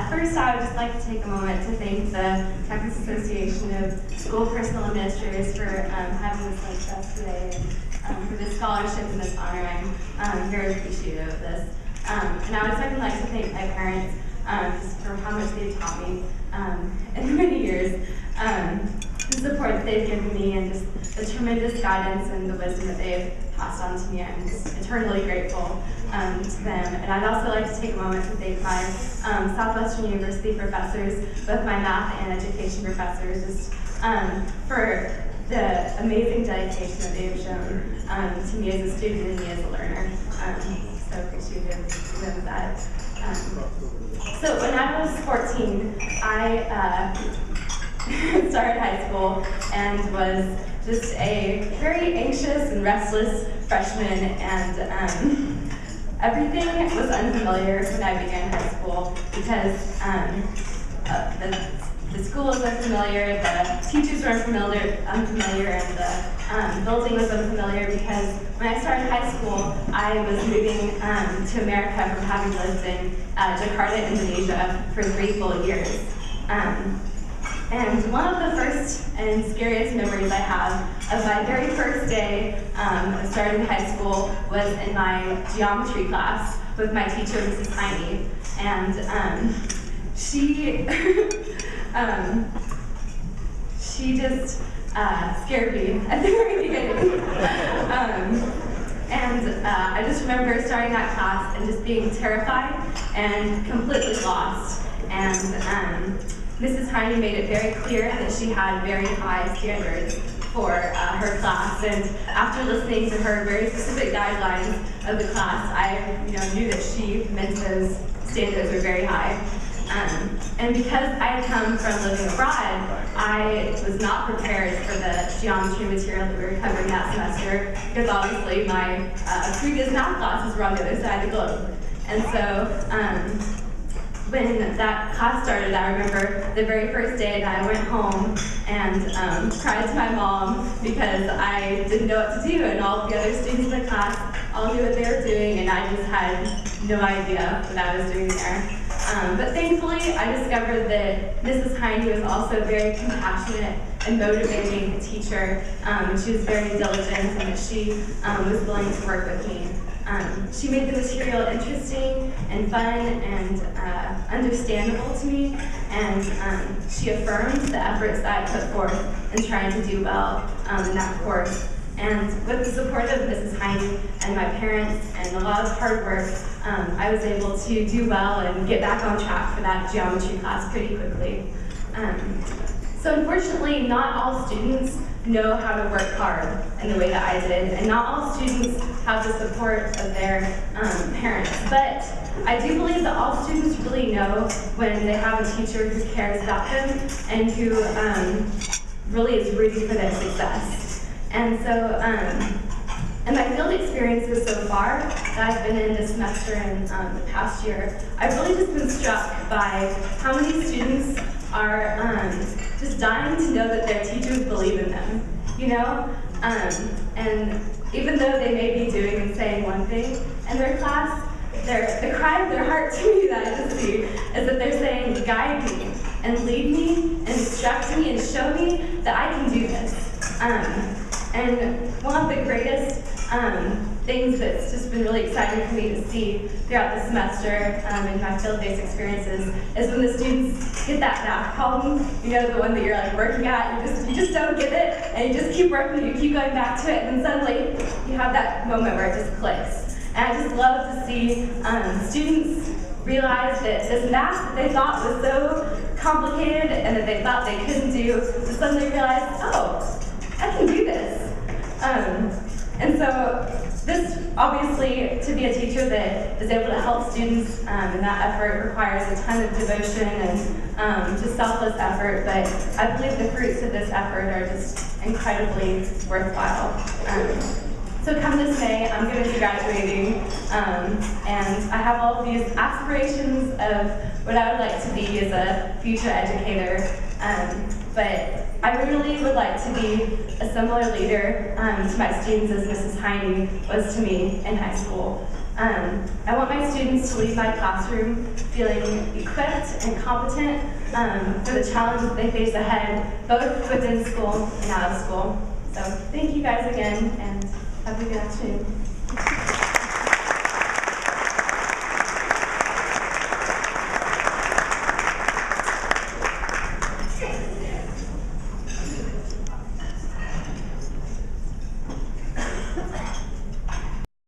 First, I would just like to take a moment to thank the Texas Association of School Personnel Administrators for having this lunch fest today and for this scholarship and this honor. I'm very appreciative of this. And I would certainly like to thank my parents just for how much they've taught me in many years, the support that they've given me, and just the tremendous guidance and the wisdom that they've passed on to me. I'm just eternally grateful to them. And I'd also like to take a moment to thank my Southwestern University professors, both my math and education professors, just for the amazing dedication that they've shown to me as a student and me as a learner. So appreciative of that. So when I was 14, I started high school and was just a very anxious and restless freshman, and everything was unfamiliar when I began high school because the school was unfamiliar, the teachers were unfamiliar, and the building was unfamiliar because when I started high school, I was moving to America from having lived in Jakarta, Indonesia for 3 full years. And one of the first and scariest memories I have of my very first day of starting high school was in my geometry class with my teacher, Mrs. Heine. And she just scared me at the very beginning. I just remember starting that class and just being terrified and completely lost. And Mrs. Heine made it very clear that she had very high standards for her class, and after listening to her very specific guidelines of the class, I knew that she meant those standards were very high. And because I had come from living abroad, I was not prepared for the geometry material that we were covering that semester, because obviously my previous math classes were on the other side of the globe. And so when that class started, I remember the very first day that I went home and cried to my mom because I didn't know what to do, and all the other students in the class all knew what they were doing, and I just had no idea what I was doing there. But thankfully, I discovered that Mrs. Heine was also a very compassionate and motivating teacher. She was very diligent, and that she was willing to work with me. She made the material interesting and fun and understandable to me, and she affirmed the efforts that I put forth in trying to do well in that course. And with the support of Mrs. Heine and my parents and a lot of hard work, I was able to do well and get back on track for that geometry class pretty quickly. So unfortunately, not all students know how to work hard in the way that I did, and not all students have the support of their parents. But I do believe that all students really know when they have a teacher who cares about them and who really is rooting for their success. And so, in my field experiences so far that I've been in this semester and the past year, I've really just been struck by how many students are just dying to know that their teachers believe in them, and even though they may be doing and saying one thing in their class, the cry of their heart to me that I just see is that they're saying, guide me and lead me and instruct me and show me that I can do this. And one of the greatest things that's just been really exciting for me to see throughout the semester in my field-based experiences is when the students get that math problem, the one that you're like working at, you just don't get it, and you just keep working, you keep going back to it, and then suddenly you have that moment where it just clicks. And I just love to see students realize that this math that they thought was so complicated and that they thought they couldn't do, to suddenly realize, oh, I can do this. And so this, obviously, to be a teacher that is able to help students, and that effort requires a ton of devotion and just selfless effort, but I believe the fruits of this effort are just incredibly worthwhile. So come this May, I'm going to be graduating, and I have all of these aspirations of what I would like to be as a future educator, but I really would like to be a similar leader to my students as Mrs. Heine was to me in high school. I want my students to leave my classroom feeling equipped and competent for the challenge that they face ahead, both within school and out of school. So thank you guys again, and have a good afternoon.